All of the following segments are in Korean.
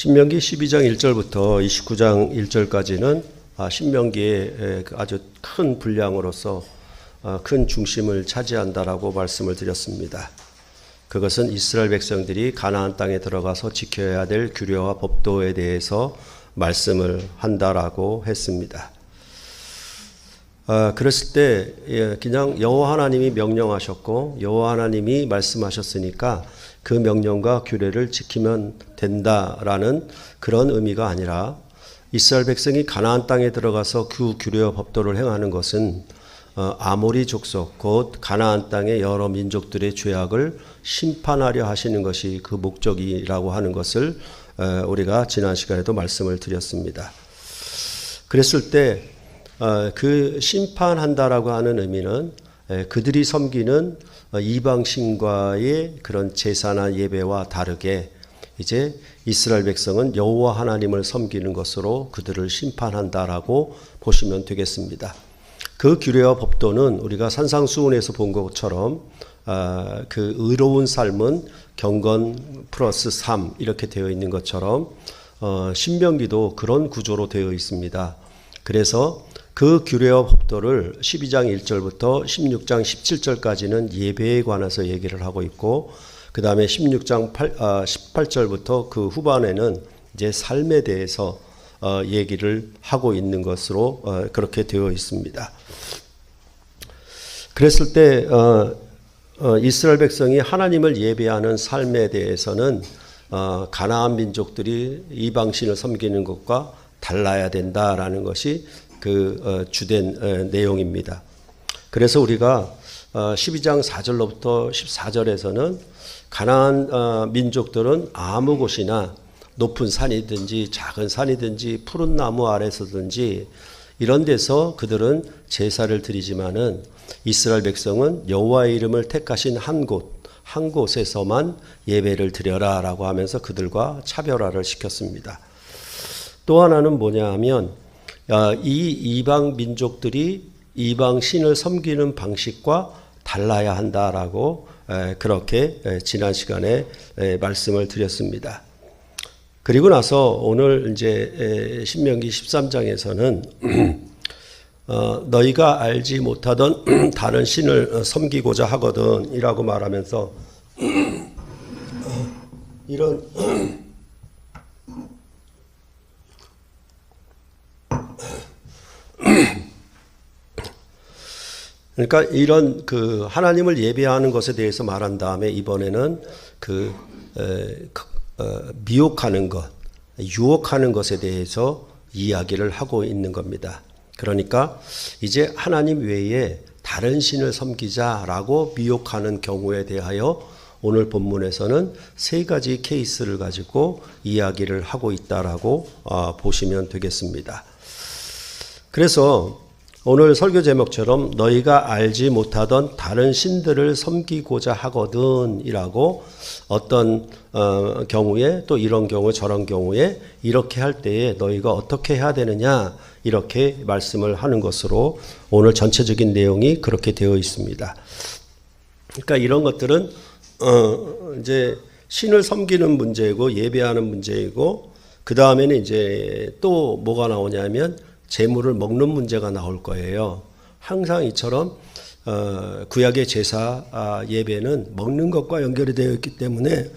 신명기 12장 1절부터 29장 1절까지는 신명기의 아주 큰 분량으로서 큰 중심을 차지한다라고 말씀을 드렸습니다. 그것은 이스라엘 백성들이 가나안 땅에 들어가서 지켜야 될 규례와 법도에 대해서 말씀을 한다라고 했습니다. 그랬을 때 그냥 여호와 하나님이 명령하셨고 여호와 하나님이 말씀하셨으니까 그 명령과 규례를 지키면 된다라는 그런 의미가 아니라 이스라엘 백성이 가나안 땅에 들어가서 그 규례와 법도를 행하는 것은 아모리 족속 곧 가나안 땅의 여러 민족들의 죄악을 심판하려 하시는 것이 그 목적이라고 하는 것을 우리가 지난 시간에도 말씀을 드렸습니다. 그랬을 때 그 심판한다라고 하는 의미는 그들이 섬기는 이방신과의 그런 제사나 예배와 다르게 이제 이스라엘 백성은 여호와 하나님을 섬기는 것으로 그들을 심판한다라고 보시면 되겠습니다. 그 규례와 법도는 우리가 산상수훈에서 본 것처럼 그 의로운 삶은 경건 플러스 3 이렇게 되어 있는 것처럼 신명기도 그런 구조로 되어 있습니다. 그래서 그 규례와 법도를 12장 1절부터 16장 17절까지는 예배에 관해서 얘기를 하고 있고 그 다음에 16장 18절부터 그 후반에는 이제 삶에 대해서 얘기를 하고 있는 것으로 그렇게 되어 있습니다. 그랬을 때 이스라엘 백성이 하나님을 예배하는 삶에 대해서는 가나안 민족들이 이방신을 섬기는 것과 달라야 된다라는 것이 그 주된 내용입니다. 그래서 우리가 12장 4절로부터 14절에서는 가나안 민족들은 아무 곳이나 높은 산이든지 작은 산이든지 푸른 나무 아래서든지 이런 데서 그들은 제사를 드리지만은 이스라엘 백성은 여호와의 이름을 택하신 한 곳에서만 예배를 드려라라고 하면서 그들과 차별화를 시켰습니다. 또 하나는 뭐냐 하면 이 이방 민족들이 이방 신을 섬기는 방식과 달라야 한다라고 그렇게 지난 시간에 말씀을 드렸습니다. 그리고 나서 오늘 이제 신명기 13장에서는 너희가 알지 못하던 다른 신을 섬기고자 하거든이라고 말하면서 이런 그러니까 이런 그 하나님을 예배하는 것에 대해서 말한 다음에 이번에는 그 미혹하는 것, 유혹하는 것에 대해서 이야기를 하고 있는 겁니다. 그러니까 이제 하나님 외에 다른 신을 섬기자라고 미혹하는 경우에 대하여 오늘 본문에서는 세 가지 케이스를 가지고 이야기를 하고 있다라고 보시면 되겠습니다. 그래서 오늘 설교 제목처럼 너희가 알지 못하던 다른 신들을 섬기고자 하거든이라고 어떤 경우에 또 이런 경우 저런 경우에 이렇게 할 때에 너희가 어떻게 해야 되느냐 이렇게 말씀을 하는 것으로 오늘 전체적인 내용이 그렇게 되어 있습니다. 그러니까 이런 것들은 이제 신을 섬기는 문제이고 예배하는 문제이고 그 다음에는 이제 또 뭐가 나오냐면 재물을 먹는 문제가 나올 거예요. 항상 이처럼 구약의 제사 예배는 먹는 것과 연결이 되어 있기 때문에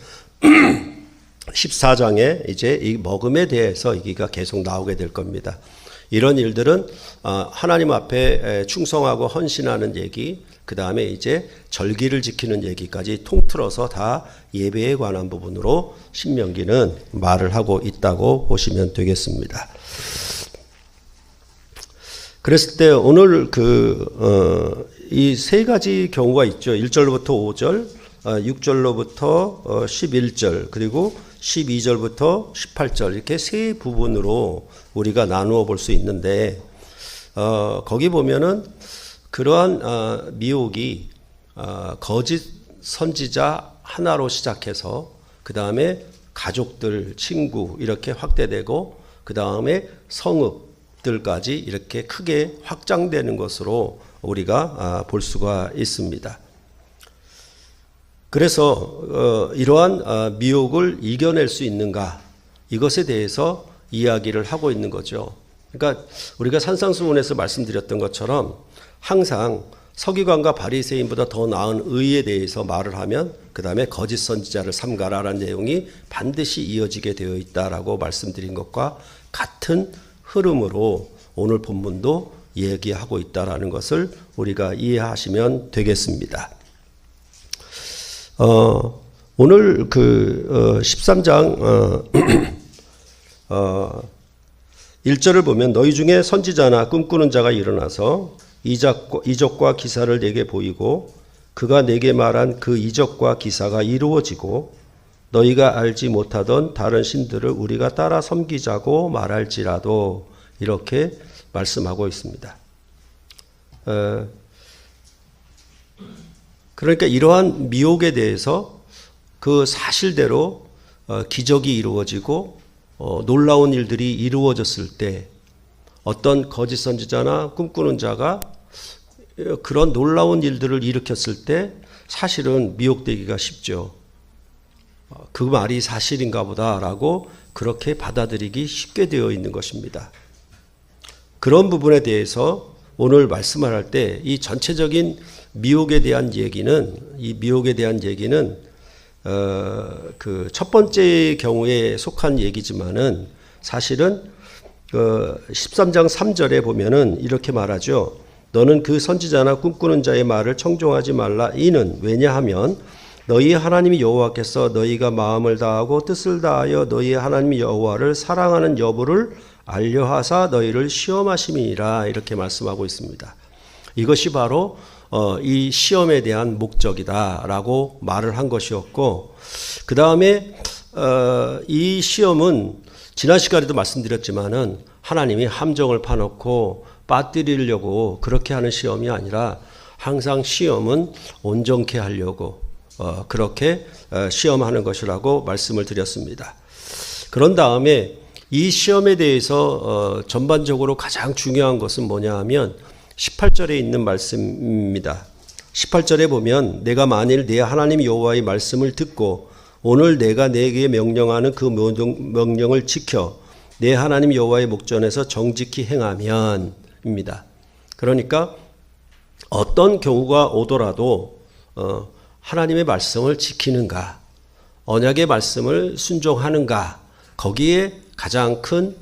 14장에 이제 이 먹음에 대해서 얘기가 계속 나오게 될 겁니다. 이런 일들은 하나님 앞에 충성하고 헌신하는 얘기, 그 다음에 이제 절기를 지키는 얘기까지 통틀어서 다 예배에 관한 부분으로 신명기는 말을 하고 있다고 보시면 되겠습니다. 그랬을 때 오늘 이 세 가지 경우가 있죠. 1절로부터 5절, 6절로부터 11절, 그리고 12절부터 18절 이렇게 세 부분으로 우리가 나누어 볼 수 있는데 거기 보면은 그러한 미혹이 거짓 선지자 하나로 시작해서 그 다음에 가족들, 친구 이렇게 확대되고 그 다음에 성읍 들까지 이렇게 크게 확장되는 것으로 우리가 볼 수가 있습니다. 그래서 이러한 미혹을 이겨낼 수 있는가 이것에 대해서 이야기를 하고 있는 거죠. 그러니까 우리가 산상수훈에서 말씀드렸던 것처럼 항상 서기관과 바리새인보다 더 나은 의에 대해서 말을 하면 그 다음에 거짓 선지자를 삼가라라는 내용이 반드시 이어지게 되어 있다라고 말씀드린 것과 같은 흐름으로 오늘 본문도 얘기하고 있다라는 것을 우리가 이해하시면 되겠습니다. 오늘 13장 1절을 보면 너희 중에 선지자나 꿈꾸는 자가 일어나서 이적과 기사를 내게 보이고 그가 내게 말한 그 이적과 기사가 이루어지고 너희가 알지 못하던 다른 신들을 우리가 따라 섬기자고 말할지라도 이렇게 말씀하고 있습니다. 그러니까 이러한 미혹에 대해서 그 사실대로 기적이 이루어지고 놀라운 일들이 이루어졌을 때 어떤 거짓 선지자나 꿈꾸는 자가 그런 놀라운 일들을 일으켰을 때 사실은 미혹되기가 쉽죠. 그 말이 사실인가 보다라고 그렇게 받아들이기 쉽게 되어 있는 것입니다. 그런 부분에 대해서 오늘 말씀을 할 때 이 전체적인 미혹에 대한 얘기는 그 첫 번째 경우에 속한 얘기지만은 사실은 13장 3절에 보면은 이렇게 말하죠. 너는 그 선지자나 꿈꾸는 자의 말을 청종하지 말라. 이는 왜냐하면 너희 하나님 여호와께서 너희가 마음을 다하고 뜻을 다하여 너희 하나님 여호와를 사랑하는 여부를 알려하사 너희를 시험하심이니라. 이렇게 말씀하고 있습니다. 이것이 바로 이 시험에 대한 목적이다라고 말을 한 것이었고, 그 다음에 이 시험은 지난 시간에도 말씀드렸지만은 하나님이 함정을 파놓고 빠뜨리려고 그렇게 하는 시험이 아니라 항상 시험은 온전케 하려고 그렇게 시험하는 것이라고 말씀을 드렸습니다. 그런 다음에 이 시험에 대해서 전반적으로 가장 중요한 것은 뭐냐 하면 18절에 있는 말씀입니다. 18절에 보면 내가 만일 내 하나님 여호와의 말씀을 듣고 오늘 내가 내게 명령하는 그 명령을 지켜 내 하나님 여호와의 목전에서 정직히 행하면 입니다. 그러니까 어떤 경우가 오더라도 하나님의 말씀을 지키는가, 언약의 말씀을 순종하는가, 거기에 가장 큰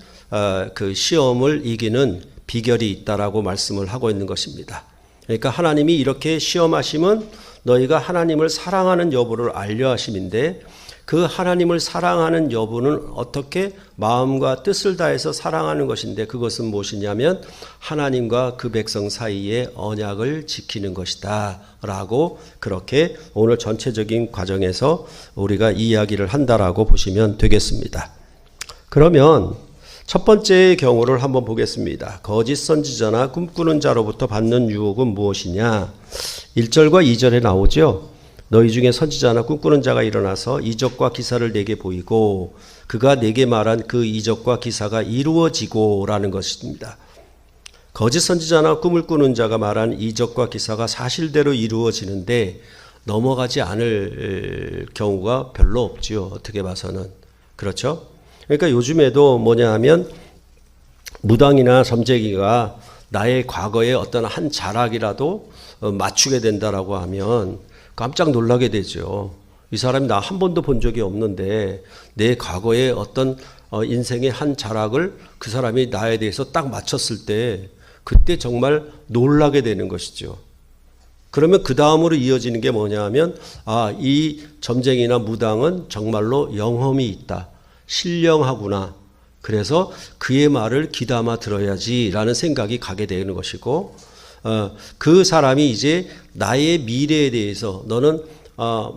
그 시험을 이기는 비결이 있다라고 말씀을 하고 있는 것입니다. 그러니까 하나님이 이렇게 시험하심은 너희가 하나님을 사랑하는 여부를 알려 하심인데, 그 하나님을 사랑하는 여부는 어떻게 마음과 뜻을 다해서 사랑하는 것인데, 그것은 무엇이냐면 하나님과 그 백성 사이의 언약을 지키는 것이다 라고 그렇게 오늘 전체적인 과정에서 우리가 이야기를 한다라고 보시면 되겠습니다. 그러면 첫 번째 경우를 한번 보겠습니다. 거짓 선지자나 꿈꾸는 자로부터 받는 유혹은 무엇이냐? 1절과 2절에 나오죠. 너희 중에 선지자나 꿈꾸는 자가 일어나서 이적과 기사를 내게 보이고 그가 내게 말한 그 이적과 기사가 이루어지고 라는 것입니다. 거짓 선지자나 꿈을 꾸는 자가 말한 이적과 기사가 사실대로 이루어지는데 넘어가지 않을 경우가 별로 없지요. 어떻게 봐서는. 그렇죠? 그러니까 요즘에도 뭐냐 하면 무당이나 점쟁이가 나의 과거의 어떤 한 자락이라도 맞추게 된다라고 하면 깜짝 놀라게 되죠. 이 사람이 나 한 번도 본 적이 없는데 내 과거의 어떤 인생의 한 자락을 그 사람이 나에 대해서 딱 맞췄을 때 그때 정말 놀라게 되는 것이죠. 그러면 그 다음으로 이어지는 게 뭐냐 하면 이 점쟁이나 무당은 정말로 영험이 있다. 신령하구나. 그래서 그의 말을 귀담아 들어야지라는 생각이 가게 되는 것이고, 그 사람이 이제 나의 미래에 대해서 너는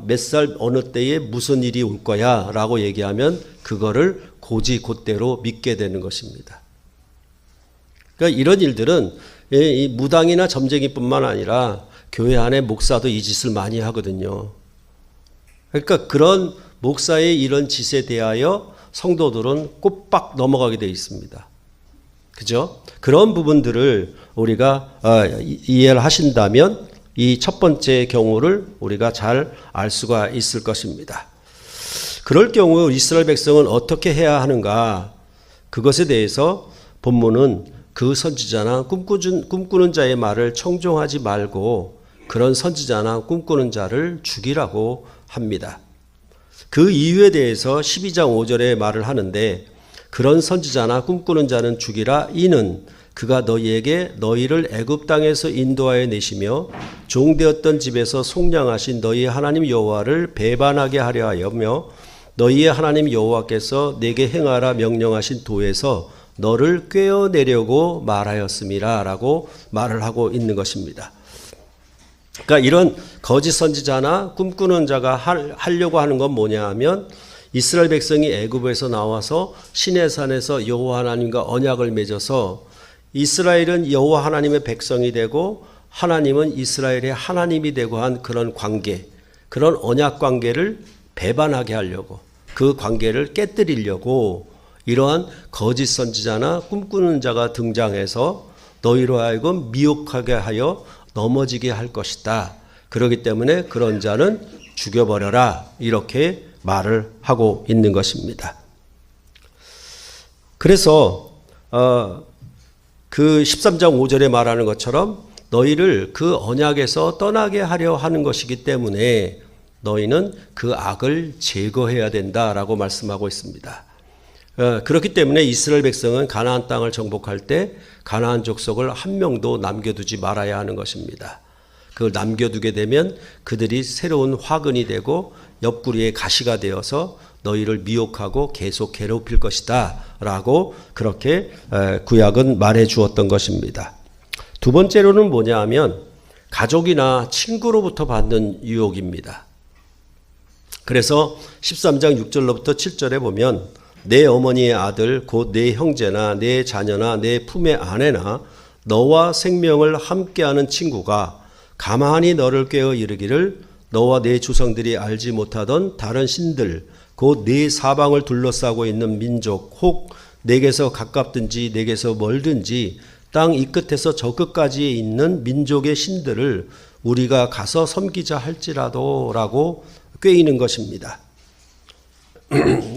몇 살 어느 때에 무슨 일이 올 거야 라고 얘기하면 그거를 곧대로 믿게 되는 것입니다. 그러니까 이런 일들은 이 무당이나 점쟁이뿐만 아니라 교회 안에 목사도 이 짓을 많이 하거든요. 그러니까 그런 목사의 이런 짓에 대하여 성도들은 꼬박 넘어가게 되어 있습니다. 그죠? 그런 부분들을 우리가 이해를 하신다면 이 첫 번째 경우를 우리가 잘 알 수가 있을 것입니다. 그럴 경우 이스라엘 백성은 어떻게 해야 하는가? 그것에 대해서 본문은 그 선지자나 꿈꾸는 자의 말을 청종하지 말고 그런 선지자나 꿈꾸는 자를 죽이라고 합니다. 그 이유에 대해서 12장 5절에 말을 하는데 그런 선지자나 꿈꾸는 자는 죽이라. 이는 그가 너희에게 너희를 애굽 땅에서 인도하여 내시며 종되었던 집에서 속량하신 너희 하나님 여호와를 배반하게 하려 하여며 너희의 하나님 여호와께서 내게 행하라 명령하신 도에서 너를 꿰어내려고 말하였음이라 라고 말을 하고 있는 것입니다. 그러니까 이런 거짓 선지자나 꿈꾸는 자가 하려고 하는 건 뭐냐 하면 이스라엘 백성이 애굽에서 나와서 시내산에서 여호와 하나님과 언약을 맺어서 이스라엘은 여호와 하나님의 백성이 되고 하나님은 이스라엘의 하나님이 되고 한 그런 관계, 그런 언약 관계를 배반하게 하려고, 그 관계를 깨뜨리려고 이러한 거짓 선지자나 꿈꾸는 자가 등장해서 너희로 하여금 미혹하게 하여 넘어지게 할 것이다. 그렇기 때문에 그런 자는 죽여버려라. 이렇게 말을 하고 있는 것입니다. 그래서 그 13장 5절에 말하는 것처럼 너희를 그 언약에서 떠나게 하려 하는 것이기 때문에 너희는 그 악을 제거해야 된다라고 말씀하고 있습니다. 그렇기 때문에 이스라엘 백성은 가나안 땅을 정복할 때 가나안 족속을 한 명도 남겨두지 말아야 하는 것입니다. 그걸 남겨두게 되면 그들이 새로운 화근이 되고 옆구리에 가시가 되어서 너희를 미혹하고 계속 괴롭힐 것이다 라고 그렇게 구약은 말해 주었던 것입니다. 두 번째로는 뭐냐 하면 가족이나 친구로부터 받는 유혹입니다. 그래서 13장 6절로부터 7절에 보면 내 어머니의 아들 곧 내 형제나 내 자녀나 내 품의 아내나 너와 생명을 함께하는 친구가 가만히 너를 깨어 이르기를 너와 내 조상들이 알지 못하던 다른 신들 곧 네 사방을 둘러싸고 있는 민족 혹 내게서 가깝든지 내게서 멀든지 땅 이 끝에서 저 끝까지에 있는 민족의 신들을 우리가 가서 섬기자 할지라도 라고 꾀이는 것입니다.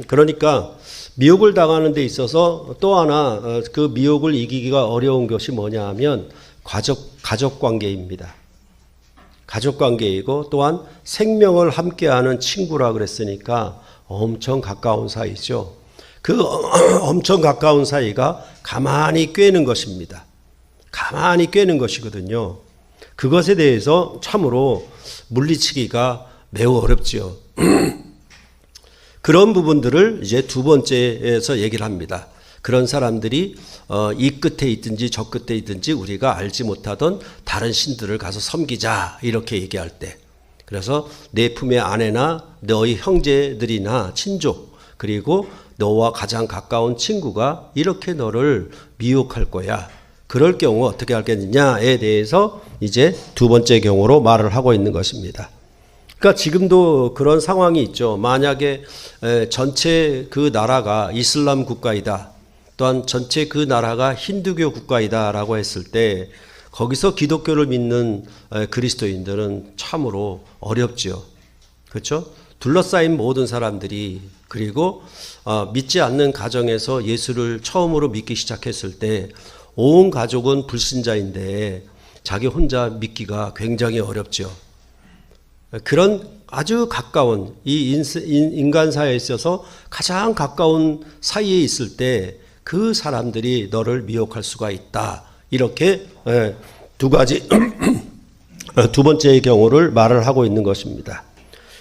그러니까 미혹을 당하는 데 있어서 또 하나 그 미혹을 이기기가 어려운 것이 뭐냐 하면 가족 관계입니다. 가족 관계이고 또한 생명을 함께하는 친구라 그랬으니까 엄청 가까운 사이죠. 그 엄청 가까운 사이가 가만히 꿰는 것입니다. 가만히 꿰는 것이거든요. 그것에 대해서 참으로 물리치기가 매우 어렵죠. 그런 부분들을 이제 두 번째에서 얘기를 합니다. 그런 사람들이 이 끝에 있든지 저 끝에 있든지 우리가 알지 못하던 다른 신들을 가서 섬기자 이렇게 얘기할 때, 그래서 내 품의 아내나 너희 형제들이나 친족 그리고 너와 가장 가까운 친구가 이렇게 너를 미혹할 거야. 그럴 경우 어떻게 하겠느냐에 대해서 이제 두 번째 경우로 말을 하고 있는 것입니다. 그러니까 지금도 그런 상황이 있죠. 만약에 전체 그 나라가 이슬람 국가이다. 또한 전체 그 나라가 힌두교 국가이다라고 했을 때 거기서 기독교를 믿는 그리스도인들은 참으로 어렵죠. 그렇죠? 둘러싸인 모든 사람들이 그리고 믿지 않는 가정에서 예수를 처음으로 믿기 시작했을 때 온 가족은 불신자인데 자기 혼자 믿기가 굉장히 어렵죠. 그런 아주 가까운 이 인간 사회에 있어서 가장 가까운 사이에 있을 때 그 사람들이 너를 미혹할 수가 있다. 이렇게 두 가지 두 번째의 경우를 말을 하고 있는 것입니다.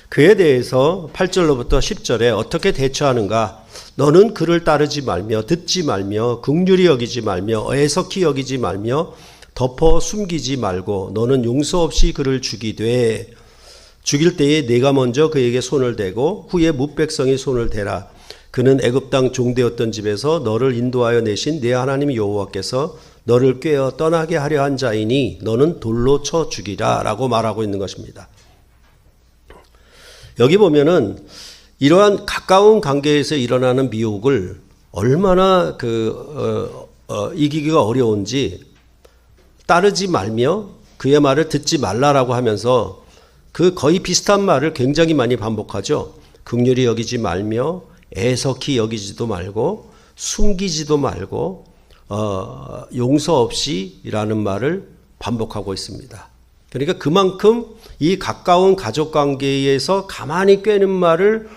그에 대해서 8절로부터 10절에 어떻게 대처하는가? 너는 그를 따르지 말며 듣지 말며 긍휼히 여기지 말며 애석히 여기지 말며 덮어 숨기지 말고 너는 용서 없이 그를 죽이되 죽일 때에 네가 먼저 그에게 손을 대고 후에 뭇백성이 손을 대라. 그는 애굽 땅 종되었던 집에서 너를 인도하여 내신 네 하나님 여호와께서 너를 꿰어 떠나게 하려 한 자이니 너는 돌로 쳐 죽이라 라고 말하고 있는 것입니다. 여기 보면은 이러한 가까운 관계에서 일어나는 미혹을 얼마나 이기기가 어려운지 따르지 말며 그의 말을 듣지 말라라고 하면서 그 거의 비슷한 말을 굉장히 많이 반복하죠. 긍휼히 여기지 말며 애석히 여기지도 말고 숨기지도 말고 용서 없이라는 말을 반복하고 있습니다. 그러니까 그만큼 이 가까운 가족 관계에서 가만히 꿰는 말을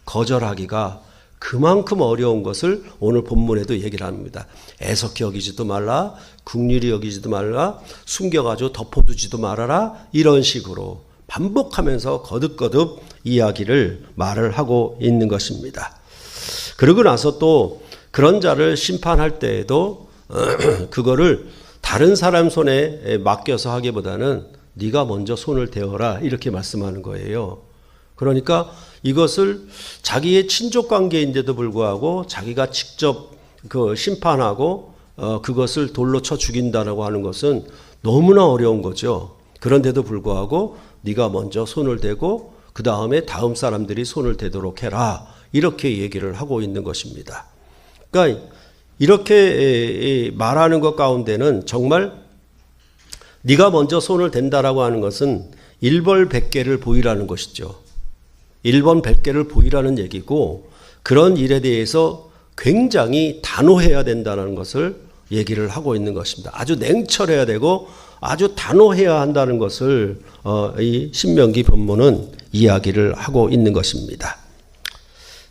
거절하기가 그만큼 어려운 것을 오늘 본문에도 얘기를 합니다. 애석히 여기지도 말라, 긍휼히 여기지도 말라, 숨겨가지고 덮어두지도 말아라, 이런 식으로 반복하면서 거듭거듭 이야기를 말을 하고 있는 것입니다. 그러고 나서 또 그런 자를 심판할 때에도 그거를 다른 사람 손에 맡겨서 하기보다는 네가 먼저 손을 대어라, 이렇게 말씀하는 거예요. 그러니까 이것을 자기의 친족 관계인데도 불구하고 자기가 직접 그 심판하고 그것을 돌로 쳐 죽인다라고 하는 것은 너무나 어려운 거죠. 그런데도 불구하고 네가 먼저 손을 대고 그 다음에 다음 사람들이 손을 대도록 해라, 이렇게 얘기를 하고 있는 것입니다. 그러니까 이렇게 말하는 것 가운데는 정말 네가 먼저 손을 댄다라고 하는 것은 일벌백계를 보이라는 것이죠. 일번백계를 보이라는 얘기고, 그런 일에 대해서 굉장히 단호해야 된다는 것을 얘기를 하고 있는 것입니다. 아주 냉철해야 되고 아주 단호해야 한다는 것을 이 신명기 본문은 이야기를 하고 있는 것입니다.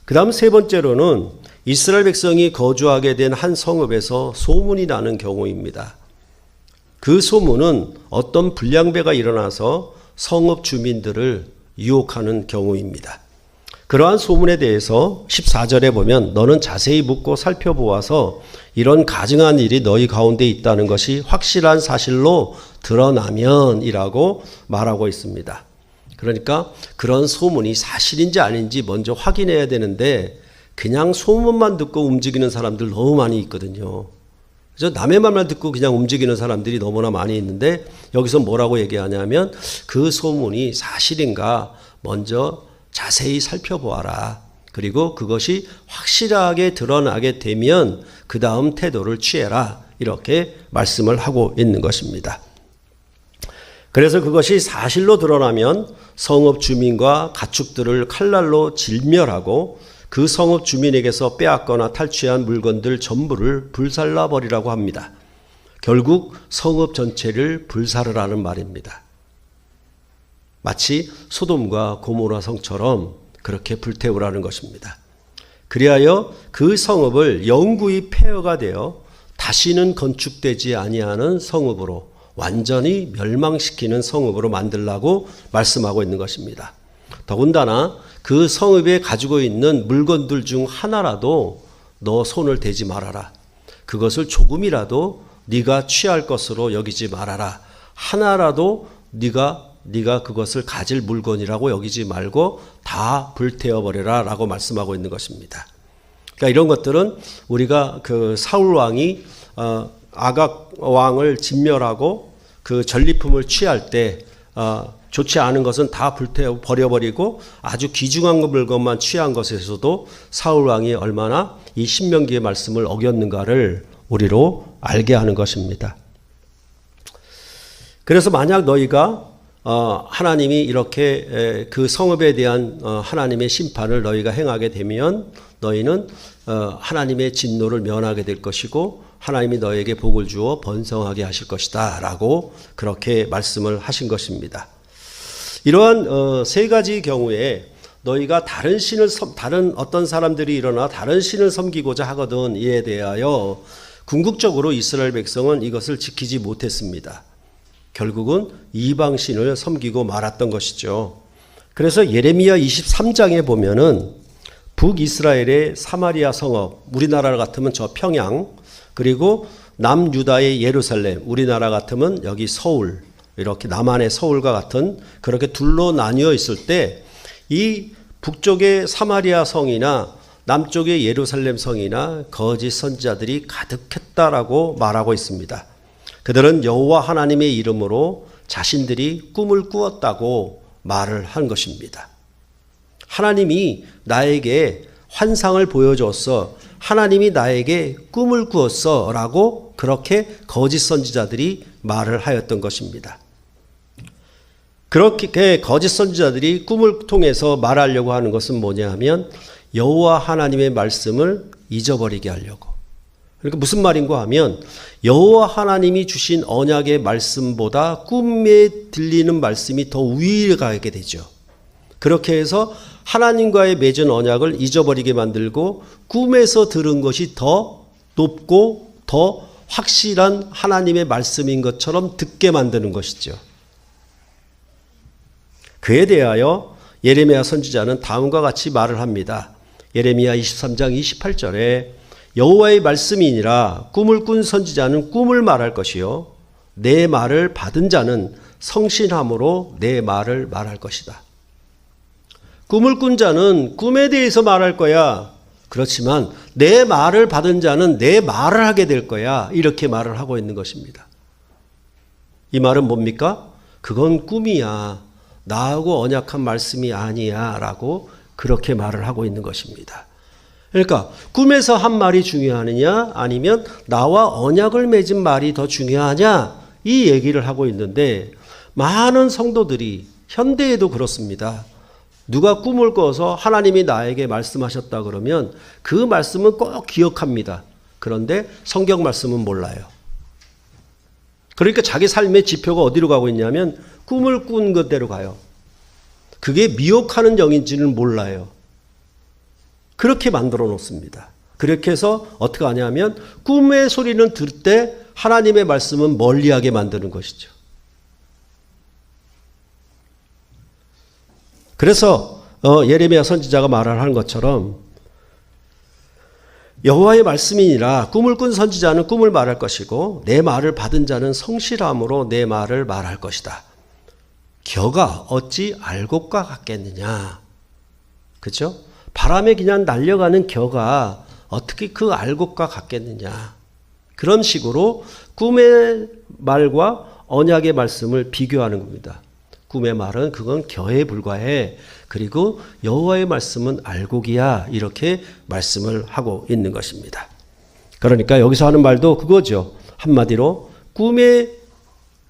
그 다음 세 번째로는 이스라엘 백성이 거주하게 된 한 성읍에서 소문이 나는 경우입니다. 그 소문은 어떤 불량배가 일어나서 성읍 주민들을 유혹하는 경우입니다. 그러한 소문에 대해서 14절에 보면 너는 자세히 묻고 살펴보아서 이런 가증한 일이 너희 가운데 있다는 것이 확실한 사실로 드러나면이라고 말하고 있습니다. 그러니까 그런 소문이 사실인지 아닌지 먼저 확인해야 되는데 그냥 소문만 듣고 움직이는 사람들 너무 많이 있거든요. 그래서 남의 말만 듣고 그냥 움직이는 사람들이 너무나 많이 있는데 여기서 뭐라고 얘기하냐면 그 소문이 사실인가 먼저 자세히 살펴보아라. 그리고 그것이 확실하게 드러나게 되면 그 다음 태도를 취해라. 이렇게 말씀을 하고 있는 것입니다. 그래서 그것이 사실로 드러나면 성읍 주민과 가축들을 칼날로 질멸하고 그 성읍 주민에게서 빼앗거나 탈취한 물건들 전부를 불살라 버리라고 합니다. 결국 성읍 전체를 불사르라는 말입니다. 마치 소돔과 고모라 성처럼 그렇게 불태우라는 것입니다. 그리하여 그 성읍을 영구히 폐허가 되어 다시는 건축되지 아니하는 성읍으로, 완전히 멸망시키는 성읍으로 만들라고 말씀하고 있는 것입니다. 더군다나 그 성읍에 가지고 있는 물건들 중 하나라도 너 손을 대지 말아라. 그것을 조금이라도 네가 취할 것으로 여기지 말아라. 하나라도 네가 그것을 가질 물건이라고 여기지 말고 다 불태워버려라 라고 말씀하고 있는 것입니다. 그러니까 이런 것들은 우리가 그 사울 왕이 아각 왕을 진멸하고 그 전리품을 취할 때 좋지 않은 것은 다 불태워 버려버리고 아주 귀중한 물건만 취한 것에서도 사울 왕이 얼마나 이 신명기의 말씀을 어겼는가를 우리로 알게 하는 것입니다. 그래서 만약 너희가 하나님이 이렇게 그 성읍에 대한 하나님의 심판을 너희가 행하게 되면 너희는 하나님의 진노를 면하게 될 것이고 하나님이 너에게 복을 주어 번성하게 하실 것이다 라고 그렇게 말씀을 하신 것입니다. 이러한 세 가지 경우에 너희가 다른 어떤 사람들이 일어나 다른 신을 섬기고자 하거든 이에 대하여 궁극적으로 이스라엘 백성은 이것을 지키지 못했습니다. 결국은 이방신을 섬기고 말았던 것이죠. 그래서 예레미야 23장에 보면은 북이스라엘의 사마리아 성읍, 우리나라 같으면 저 평양, 그리고 남유다의 예루살렘, 우리나라 같으면 여기 서울, 이렇게 남한의 서울과 같은 그렇게 둘로 나뉘어 있을 때 이 북쪽의 사마리아 성이나 남쪽의 예루살렘 성이나 거짓 선지자들이 가득했다라고 말하고 있습니다. 그들은 여호와 하나님의 이름으로 자신들이 꿈을 꾸었다고 말을 한 것입니다. 하나님이 나에게 환상을 보여줬어. 하나님이 나에게 꿈을 꾸었어. 라고 그렇게 거짓 선지자들이 말을 하였던 것입니다. 그렇게 거짓 선지자들이 꿈을 통해서 말하려고 하는 것은 뭐냐 하면 여호와 하나님의 말씀을 잊어버리게 하려고. 그러니까 무슨 말인가 하면 여호와 하나님이 주신 언약의 말씀보다 꿈에 들리는 말씀이 더 위에 가게 되죠. 그렇게 해서 하나님과의 맺은 언약을 잊어버리게 만들고 꿈에서 들은 것이 더 높고 더 확실한 하나님의 말씀인 것처럼 듣게 만드는 것이죠. 그에 대하여 예레미야 선지자는 다음과 같이 말을 합니다. 예레미야 23장 28절에 여호와의 말씀이니라 꿈을 꾼 선지자는 꿈을 말할 것이요 내 말을 받은 자는 성실함으로 내 말을 말할 것이다. 꿈을 꾼 자는 꿈에 대해서 말할 거야. 그렇지만 내 말을 받은 자는 내 말을 하게 될 거야. 이렇게 말을 하고 있는 것입니다. 이 말은 뭡니까? 그건 꿈이야. 나하고 언약한 말씀이 아니야. 라고 그렇게 말을 하고 있는 것입니다. 그러니까 꿈에서 한 말이 중요하느냐 아니면 나와 언약을 맺은 말이 더 중요하냐 이 얘기를 하고 있는데 많은 성도들이 현대에도 그렇습니다. 누가 꿈을 꿔서 하나님이 나에게 말씀하셨다 그러면 그 말씀은 꼭 기억합니다. 그런데 성경 말씀은 몰라요. 그러니까 자기 삶의 지표가 어디로 가고 있냐면 꿈을 꾼 것대로 가요. 그게 미혹하는 영인지는 몰라요. 그렇게 만들어 놓습니다. 그렇게 해서 어떻게 하냐면 꿈의 소리는 들을 때 하나님의 말씀은 멀리하게 만드는 것이죠. 그래서 예레미야 선지자가 말하는 것처럼 여호와의 말씀이니라 꿈을 꾼 선지자는 꿈을 말할 것이고 내 말을 받은 자는 성실함으로 내 말을 말할 것이다. 겨가 어찌 알곡과 같겠느냐. 그렇죠? 바람에 그냥 날려가는 겨가 어떻게 그 알곡과 같겠느냐. 그런 식으로 꿈의 말과 언약의 말씀을 비교하는 겁니다. 꿈의 말은 그건 겨에 불과해. 그리고 여호와의 말씀은 알곡이야. 이렇게 말씀을 하고 있는 것입니다. 그러니까 여기서 하는 말도 그거죠. 한마디로 꿈의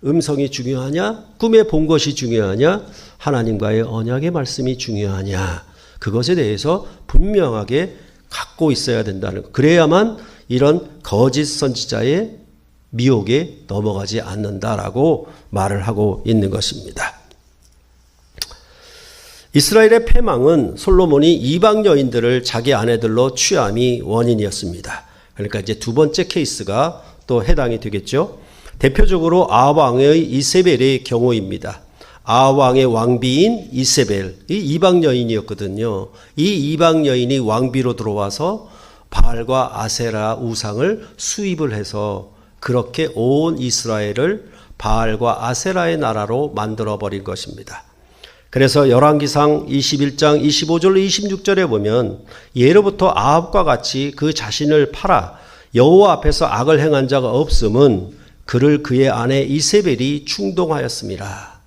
음성이 중요하냐? 꿈에 본 것이 중요하냐? 하나님과의 언약의 말씀이 중요하냐? 그것에 대해서 분명하게 갖고 있어야 된다는 것. 그래야만 이런 거짓 선지자의 미혹에 넘어가지 않는다라고 말을 하고 있는 것입니다. 이스라엘의 패망은 솔로몬이 이방 여인들을 자기 아내들로 취함이 원인이었습니다. 그러니까 이제 두 번째 케이스가 또 해당이 되겠죠. 대표적으로 아합 왕의 이세벨의 경우입니다. 아합 왕의 왕비인 이세벨, 이 이방 여인이었거든요. 이 이방 여인이 왕비로 들어와서 바알과 아세라 우상을 수입을 해서 그렇게 온 이스라엘을 바알과 아세라의 나라로 만들어버린 것입니다. 그래서 열왕기상 21장 25절 26절에 보면 예로부터 아합과 같이 그 자신을 팔아 여호와 앞에서 악을 행한 자가 없음은 그를 그의 아내 이세벨이 충동하였습니다.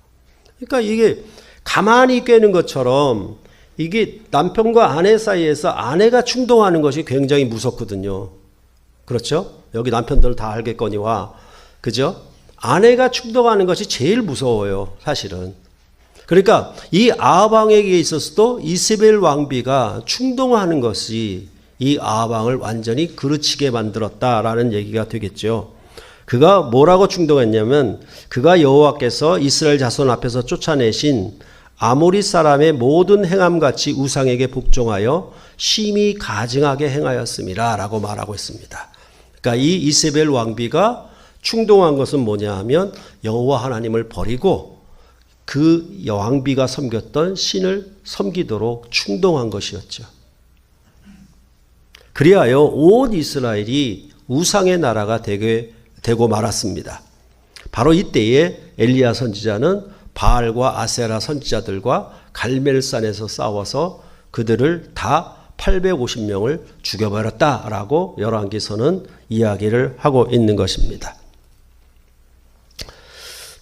그러니까 이게 가만히 꿰는 것처럼 이게 남편과 아내 사이에서 아내가 충동하는 것이 굉장히 무섭거든요. 그렇죠? 여기 남편들 다 알겠거니와 그죠? 아내가 충동하는 것이 제일 무서워요. 사실은. 그러니까 이 아합 왕에게 있어서도 이세벨 왕비가 충동하는 것이 이 아합 왕을 완전히 그르치게 만들었다라는 얘기가 되겠죠. 그가 뭐라고 충동했냐면 그가 여호와께서 이스라엘 자손 앞에서 쫓아내신 아모리 사람의 모든 행함같이 우상에게 복종하여 심히 가증하게 행하였음이라 라고 말하고 있습니다. 그러니까 이 이세벨 왕비가 충동한 것은 뭐냐 하면 여호와 하나님을 버리고 그 왕비가 섬겼던 신을 섬기도록 충동한 것이었죠. 그리하여 온 이스라엘이 우상의 나라가 되고 말았습니다. 바로 이때에 엘리야 선지자는 바알과 아세라 선지자들과 갈멜산에서 싸워서 그들을 다 850명을 죽여버렸다라고 열왕기서는 이야기를 하고 있는 것입니다.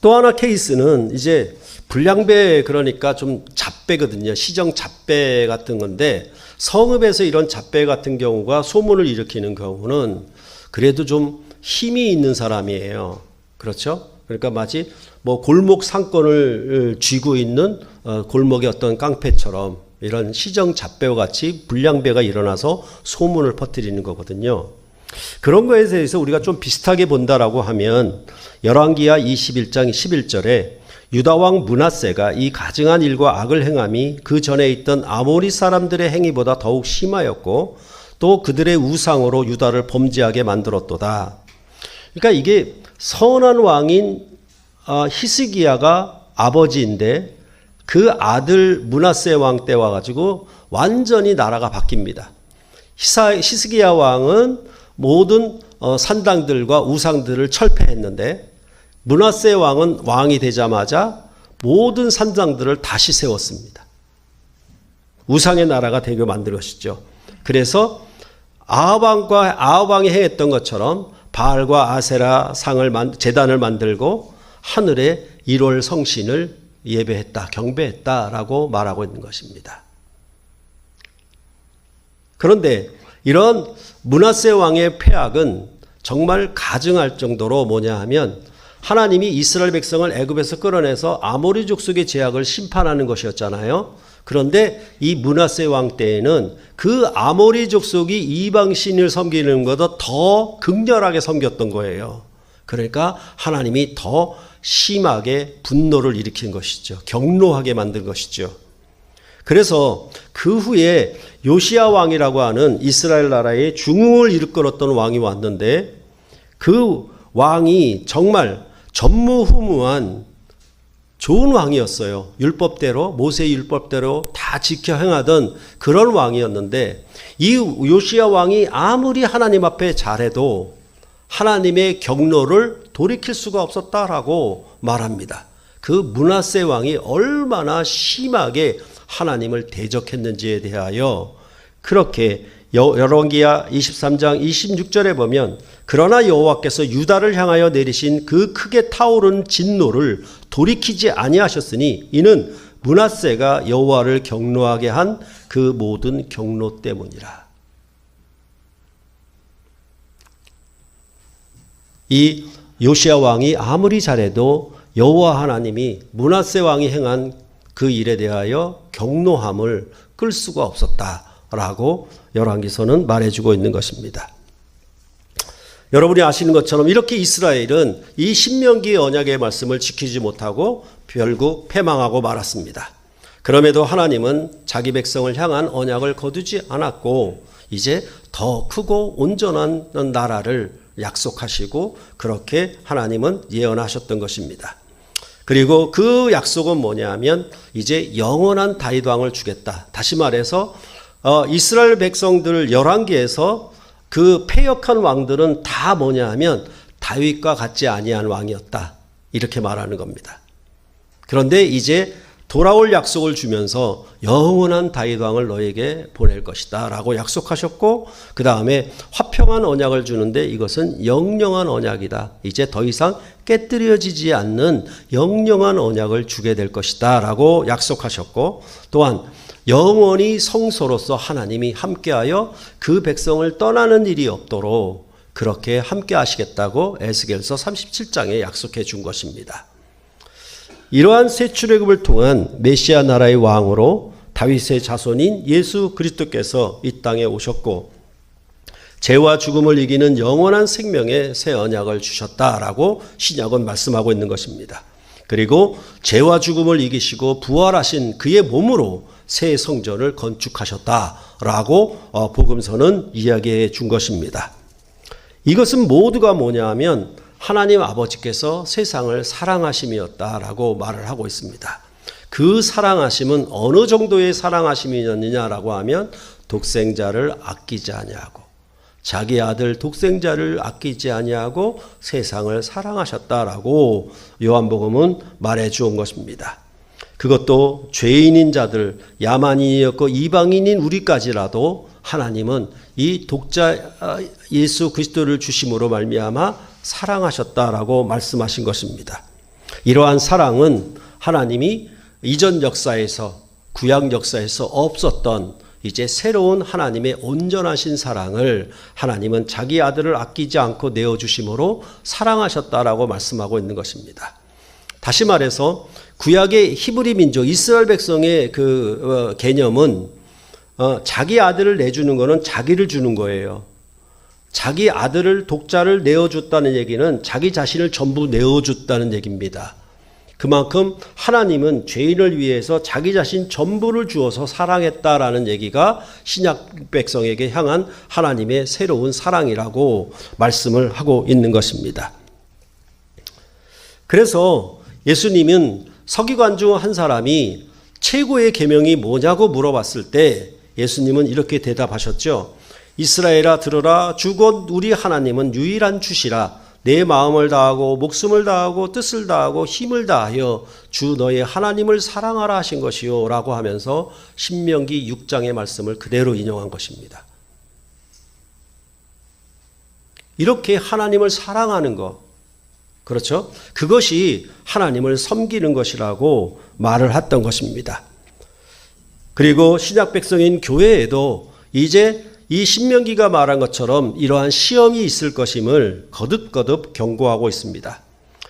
또 하나 케이스는 이제 불량배, 그러니까 좀 잡배거든요. 시정 잡배 같은 건데 성읍에서 이런 잡배 같은 경우가 소문을 일으키는 경우는 그래도 좀 힘이 있는 사람이에요. 그렇죠? 그러니까 마치 뭐 골목 상권을 쥐고 있는 골목의 어떤 깡패처럼 이런 시정 잡배와 같이 불량배가 일어나서 소문을 퍼뜨리는 거거든요. 그런 거에 대해서 우리가 좀 비슷하게 본다라고 하면 열왕기하 21장 11절에 유다 왕 므낫세가 이 가증한 일과 악을 행함이 그 전에 있던 아모리 사람들의 행위보다 더욱 심하였고 또 그들의 우상으로 유다를 범죄하게 만들었도다. 그러니까 이게 선한 왕인 히스기야가 아버지인데 그 아들 므낫세 왕 때 와가지고 완전히 나라가 바뀝니다. 히스기야 왕은 모든 산당들과 우상들을 철폐했는데 므낫세 왕은 왕이 되자마자 모든 산당들을 다시 세웠습니다. 우상의 나라가 되게 만들었죠. 그래서 아합 왕이 행했던 것처럼 바알과 아세라 제단을 만들고 하늘에 1월 성신을 예배했다, 경배했다라고 말하고 있는 것입니다. 그런데 이런 므낫세 왕의 폐악은 정말 가증할 정도로 뭐냐 하면 하나님이 이스라엘 백성을 애굽에서 끌어내서 아모리 족속의 죄악을 심판하는 것이었잖아요. 그런데 이 므낫세 왕 때에는 그 아모리 족속이 이방신을 섬기는 것보다 더 극렬하게 섬겼던 거예요. 그러니까 하나님이 더 심하게 분노를 일으킨 것이죠. 경노하게 만든 것이죠. 그래서 그 후에 요시야 왕이라고 하는 이스라엘 나라의 중흥을 이끌었던 왕이 왔는데 그 왕이 정말 전무후무한 좋은 왕이었어요. 율법대로, 모세의 율법대로 다 지켜 행하던 그런 왕이었는데 이 요시야 왕이 아무리 하나님 앞에 잘해도 하나님의 경노를 돌이킬 수가 없었다라고 말합니다. 그 므낫세 왕이 얼마나 심하게 하나님을 대적했는지에 대하여 그렇게 열왕기하 23장 26절에 보면 그러나 여호와께서 유다를 향하여 내리신 그 크게 타오른 진노를 돌이키지 아니하셨으니 이는 므낫세가 여호와를 경노하게 한 그 모든 경노 때문이라. 이 요시야 왕이 아무리 잘해도 여호와 하나님이 므낫세 왕이 행한 그 일에 대하여 경노함을 끌 수가 없었다라고 열왕기서는 말해주고 있는 것입니다. 여러분이 아시는 것처럼 이렇게 이스라엘은 이 신명기의 언약의 말씀을 지키지 못하고 결국 패망하고 말았습니다. 그럼에도 하나님은 자기 백성을 향한 언약을 거두지 않았고 이제 더 크고 온전한 나라를 약속하시고 그렇게 하나님은 예언하셨던 것입니다. 그리고 그 약속은 뭐냐 하면 이제 영원한 다윗 왕을 주겠다. 다시 말해서 이스라엘 백성들 열왕기에서 그 패역한 왕들은 다 뭐냐 하면 다윗과 같지 아니한 왕이었다. 이렇게 말하는 겁니다. 그런데 이제 돌아올 약속을 주면서 영원한 다윗 왕을 너에게 보낼 것이다 라고 약속하셨고 그 다음에 화평한 언약을 주는데 이것은 영영한 언약이다. 이제 더 이상 깨뜨려지지 않는 영영한 언약을 주게 될 것이다 라고 약속하셨고 또한 영원히 성소로서 하나님이 함께하여 그 백성을 떠나는 일이 없도록 그렇게 함께 하시겠다고 에스겔서 37장에 약속해 준 것입니다. 이러한 새 출애굽을 통한 메시아 나라의 왕으로 다윗의 자손인 예수 그리스도께서 이 땅에 오셨고 죄와 죽음을 이기는 영원한 생명의 새 언약을 주셨다라고 신약은 말씀하고 있는 것입니다. 그리고 죄와 죽음을 이기시고 부활하신 그의 몸으로 새 성전을 건축하셨다라고 복음서는 이야기해 준 것입니다. 이것은 모두가 뭐냐 하면 하나님 아버지께서 세상을 사랑하심이었다라고 말을 하고 있습니다. 그 사랑하심은 어느 정도의 사랑하심이었느냐라고 하면 독생자를 아끼지 아니하고 자기 아들 독생자를 아끼지 아니하고 세상을 사랑하셨다라고 요한복음은 말해 주온 것입니다. 그것도 죄인인 자들, 야만인이었고 이방인인 우리까지라도 하나님은 이 독자 예수 그리스도를 주심으로 말미암아 사랑하셨다라고 말씀하신 것입니다. 이러한 사랑은 하나님이 이전 역사에서 구약 역사에서 없었던 이제 새로운 하나님의 온전하신 사랑을 하나님은 자기 아들을 아끼지 않고 내어주심으로 사랑하셨다라고 말씀하고 있는 것입니다. 다시 말해서 구약의 히브리 민족 이스라엘 백성의 그 개념은 자기 아들을 내주는 것은 자기를 주는 거예요. 자기 아들을 독자를 내어줬다는 얘기는 자기 자신을 전부 내어줬다는 얘기입니다. 그만큼 하나님은 죄인을 위해서 자기 자신 전부를 주어서 사랑했다라는 얘기가 신약 백성에게 향한 하나님의 새로운 사랑이라고 말씀을 하고 있는 것입니다. 그래서 예수님은 서기관 중 한 사람이 최고의 계명이 뭐냐고 물어봤을 때 예수님은 이렇게 대답하셨죠. 이스라엘아 들으라, 주 곧 우리 하나님은 유일한 주시라. 내 마음을 다하고 목숨을 다하고 뜻을 다하고 힘을 다하여 주 너의 하나님을 사랑하라 하신 것이요 라고 하면서 신명기 6장의 말씀을 그대로 인용한 것입니다. 이렇게 하나님을 사랑하는 것, 그렇죠? 그것이 하나님을 섬기는 것이라고 말을 했던 것입니다. 그리고 신약 백성인 교회에도 이제 이 신명기가 말한 것처럼 이러한 시험이 있을 것임을 거듭거듭 경고하고 있습니다.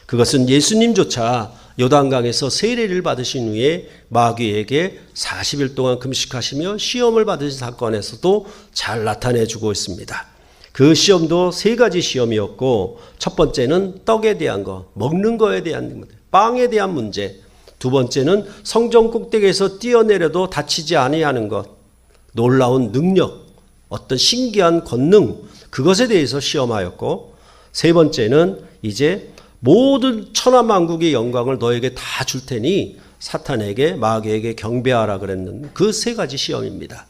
그것은 예수님조차 요단강에서 세례를 받으신 후에 마귀에게 40일 동안 금식하시며 시험을 받으신 사건에서도 잘 나타내주고 있습니다. 그 시험도 세 가지 시험이었고, 첫 번째는 떡에 대한 것, 먹는 거에 대한 문제, 빵에 대한 문제. 두 번째는 성전 꼭대기에서 뛰어내려도 다치지 아니하는 것, 놀라운 능력, 어떤 신기한 권능, 그것에 대해서 시험하였고, 세 번째는 이제 모든 천하만국의 영광을 너에게 다 줄 테니 사탄에게 마귀에게 경배하라 그랬는 그 세 가지 시험입니다.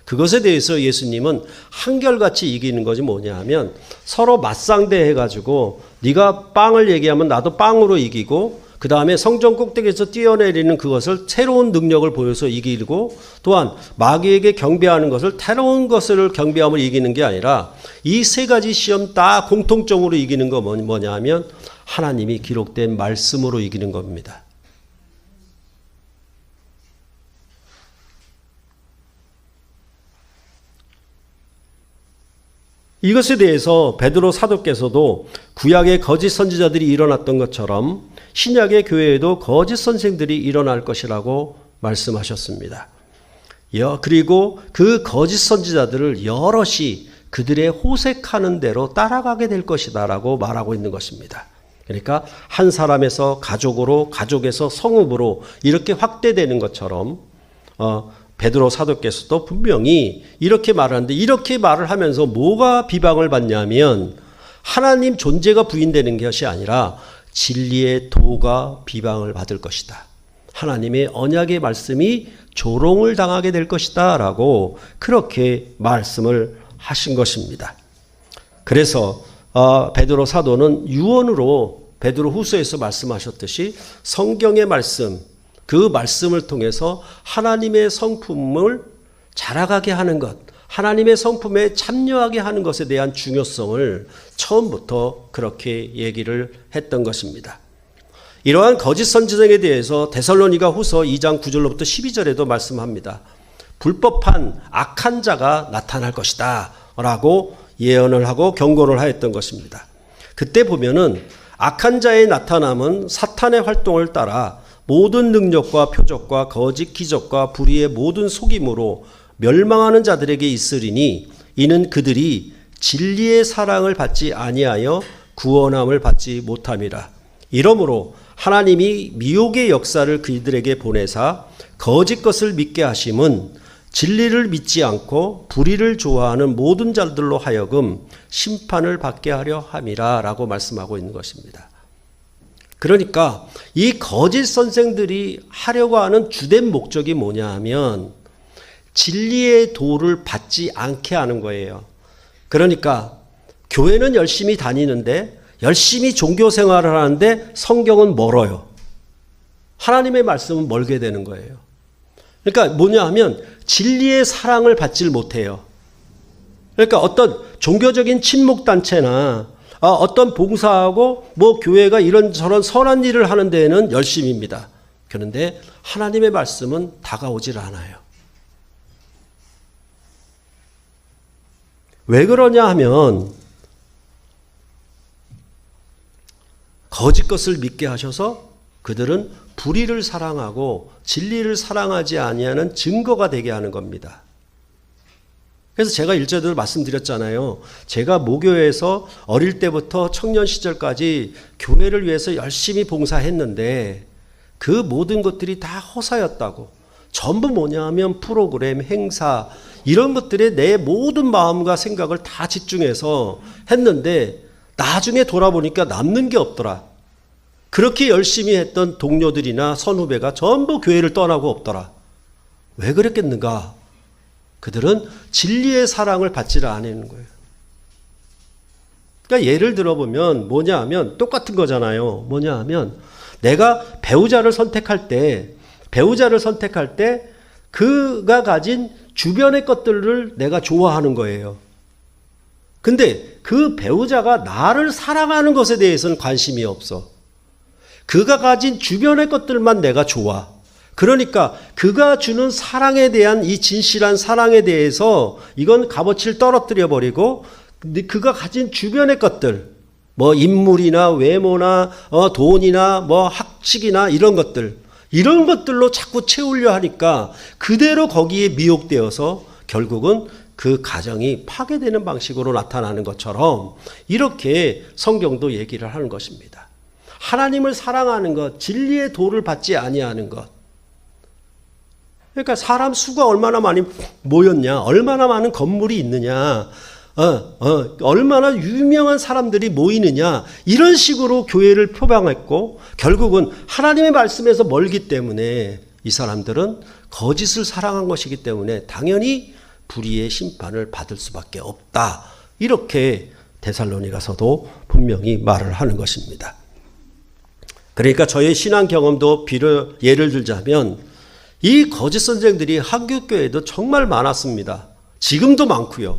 그것에 대해서 예수님은 한결같이 이기는 것이 뭐냐 하면 서로 맞상대해가지고 네가 빵을 얘기하면 나도 빵으로 이기고, 그 다음에 성전 꼭대기에서 뛰어내리는 그것을 새로운 능력을 보여서 이기고, 또한 마귀에게 경배하는 것을 새로운 것을 경배함을 이기는 게 아니라 이 세 가지 시험 다 공통점으로 이기는 거 뭐냐 하면 하나님이 기록된 말씀으로 이기는 겁니다. 이것에 대해서 베드로 사도께서도 구약의 거짓 선지자들이 일어났던 것처럼 신약의 교회에도 거짓 선생들이 일어날 것이라고 말씀하셨습니다. 그리고 그 거짓 선지자들을 여럿이 그들의 호색하는 대로 따라가게 될 것이다 라고 말하고 있는 것입니다. 그러니까 한 사람에서 가족으로, 가족에서 성읍으로 이렇게 확대되는 것처럼 베드로 사도께서도 분명히 이렇게 말하는데, 이렇게 말을 하면서 뭐가 비방을 받냐면 하나님 존재가 부인되는 것이 아니라 진리의 도가 비방을 받을 것이다. 하나님의 언약의 말씀이 조롱을 당하게 될 것이다 라고 그렇게 말씀을 하신 것입니다. 그래서 베드로 사도는 유언으로 베드로 후서에서 말씀하셨듯이 성경의 말씀, 그 말씀을 통해서 하나님의 성품을 자라가게 하는 것, 하나님의 성품에 참여하게 하는 것에 대한 중요성을 처음부터 그렇게 얘기를 했던 것입니다. 이러한 거짓 선지자에 대해서 데살로니가 후서 2장 9절로부터 12절에도 말씀합니다. 불법한 악한 자가 나타날 것이다 라고 예언을 하고 경고를 하였던 것입니다. 그때 보면은 악한 자의 나타남은 사탄의 활동을 따라 모든 능력과 표적과 거짓 기적과 불의의 모든 속임으로 멸망하는 자들에게 있으리니 이는 그들이 진리의 사랑을 받지 아니하여 구원함을 받지 못함이라. 이러므로 하나님이 미혹의 역사를 그들에게 보내사 거짓 것을 믿게 하심은 진리를 믿지 않고 불의를 좋아하는 모든 자들로 하여금 심판을 받게 하려 함이라 라고 말씀하고 있는 것입니다. 그러니까 이 거짓 선생들이 하려고 하는 주된 목적이 뭐냐 하면 진리의 도를 받지 않게 하는 거예요. 그러니까 교회는 열심히 다니는데, 열심히 종교 생활을 하는데 성경은 멀어요. 하나님의 말씀은 멀게 되는 거예요. 그러니까 뭐냐 하면 진리의 사랑을 받질 못해요. 그러니까 어떤 종교적인 친목단체나 어떤 봉사하고 뭐 교회가 이런저런 선한 일을 하는 데에는 열심입니다. 그런데 하나님의 말씀은 다가오질 않아요. 왜 그러냐 하면 거짓 것을 믿게 하셔서 그들은 불의를 사랑하고 진리를 사랑하지 아니하는 증거가 되게 하는 겁니다. 그래서 제가 일제도 말씀드렸잖아요. 제가 모교에서 어릴 때부터 청년 시절까지 교회를 위해서 열심히 봉사했는데 그 모든 것들이 다 허사였다고. 전부 뭐냐 하면 프로그램, 행사 이런 것들에 내 모든 마음과 생각을 다 집중해서 했는데 나중에 돌아보니까 남는 게 없더라. 그렇게 열심히 했던 동료들이나 선후배가 전부 교회를 떠나고 없더라. 왜 그랬겠는가? 그들은 진리의 사랑을 받지를 않는 거예요. 그러니까 예를 들어보면 뭐냐 하면 똑같은 거잖아요. 뭐냐 하면 내가 배우자를 선택할 때 그가 가진 주변의 것들을 내가 좋아하는 거예요. 근데 그 배우자가 나를 사랑하는 것에 대해서는 관심이 없어. 그가 가진 주변의 것들만 내가 좋아. 그러니까 그가 주는 사랑에 대한 이 진실한 사랑에 대해서 이건 값어치를 떨어뜨려 버리고 그가 가진 주변의 것들, 뭐 인물이나 외모나 돈이나 뭐 학식이나 이런 것들로 자꾸 채우려 하니까 그대로 거기에 미혹되어서 결국은 그 가정이 파괴되는 방식으로 나타나는 것처럼 이렇게 성경도 얘기를 하는 것입니다. 하나님을 사랑하는 것, 진리의 도를 받지 아니하는 것. 그러니까 사람 수가 얼마나 많이 모였냐, 얼마나 많은 건물이 있느냐, 얼마나 유명한 사람들이 모이느냐, 이런 식으로 교회를 표방했고 결국은 하나님의 말씀에서 멀기 때문에 이 사람들은 거짓을 사랑한 것이기 때문에 당연히 불의의 심판을 받을 수밖에 없다. 이렇게 데살로니가서도 분명히 말을 하는 것입니다. 그러니까 저의 신앙 경험도 예를 들자면 이 거짓 선생들이 한국교회에도 정말 많았습니다. 지금도 많고요.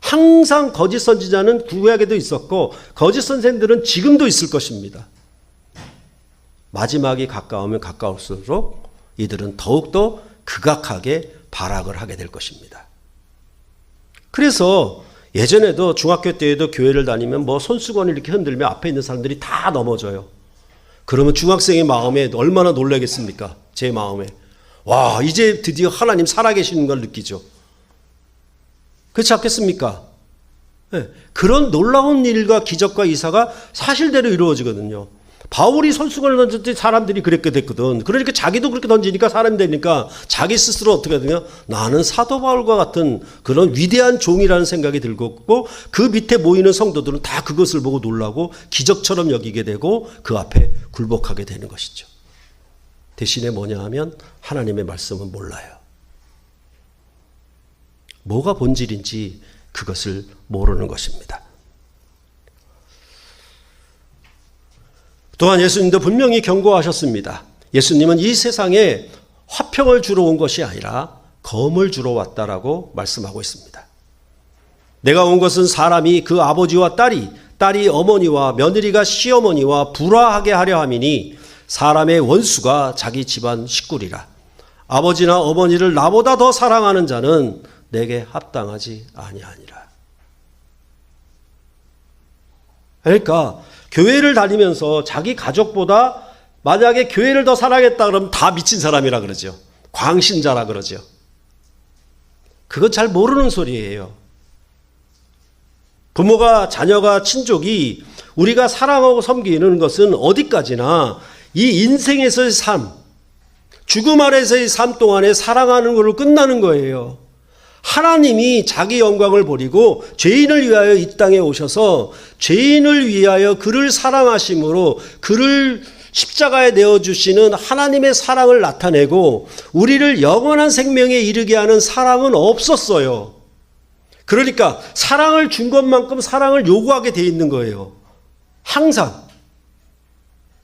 항상 거짓 선지자는 구약에도 있었고 거짓 선생들은 지금도 있을 것입니다. 마지막이 가까우면 가까울수록 이들은 더욱더 극악하게 발악을 하게 될 것입니다. 그래서 예전에도 중학교 때에도 교회를 다니면 뭐 손수건을 이렇게 흔들면 앞에 있는 사람들이 다 넘어져요. 그러면 중학생의 마음에 얼마나 놀라겠습니까? 제 마음에. 와, 이제 드디어 하나님 살아계시는 걸 느끼죠. 그렇지 않겠습니까? 네, 그런 놀라운 일과 기적과 이사가 사실대로 이루어지거든요. 바울이 손수건을 던질 때 사람들이 그렇게 됐거든. 그러니까 자기도 그렇게 던지니까 사람이 되니까 자기 스스로 어떻게 하느냐? 나는 사도 바울과 같은 그런 위대한 종이라는 생각이 들고 그 밑에 모이는 성도들은 다 그것을 보고 놀라고 기적처럼 여기게 되고 그 앞에 굴복하게 되는 것이죠. 대신에 뭐냐 하면 하나님의 말씀은 몰라요. 뭐가 본질인지 그것을 모르는 것입니다. 또한 예수님도 분명히 경고하셨습니다. 예수님은 이 세상에 화평을 주러 온 것이 아니라 검을 주러 왔다라고 말씀하고 있습니다. 내가 온 것은 사람이 그 아버지와 딸이 어머니와 며느리가 시어머니와 불화하게 하려 함이니 사람의 원수가 자기 집안 식구리라. 아버지나 어머니를 나보다 더 사랑하는 자는 내게 합당하지 아니하니라. 그러니까 교회를 다니면서 자기 가족보다 만약에 교회를 더 사랑했다 그러면 다 미친 사람이라 그러죠. 광신자라 그러죠. 그건 잘 모르는 소리예요. 부모가 자녀가 친족이 우리가 사랑하고 섬기는 것은 어디까지나 이 인생에서의 삶, 죽음 아래서의 삶 동안에 사랑하는 걸로 끝나는 거예요. 하나님이 자기 영광을 버리고 죄인을 위하여 이 땅에 오셔서 죄인을 위하여 그를 사랑하심으로 그를 십자가에 내어주시는 하나님의 사랑을 나타내고 우리를 영원한 생명에 이르게 하는 사랑은 없었어요. 그러니까 사랑을 준 것만큼 사랑을 요구하게 돼 있는 거예요. 항상.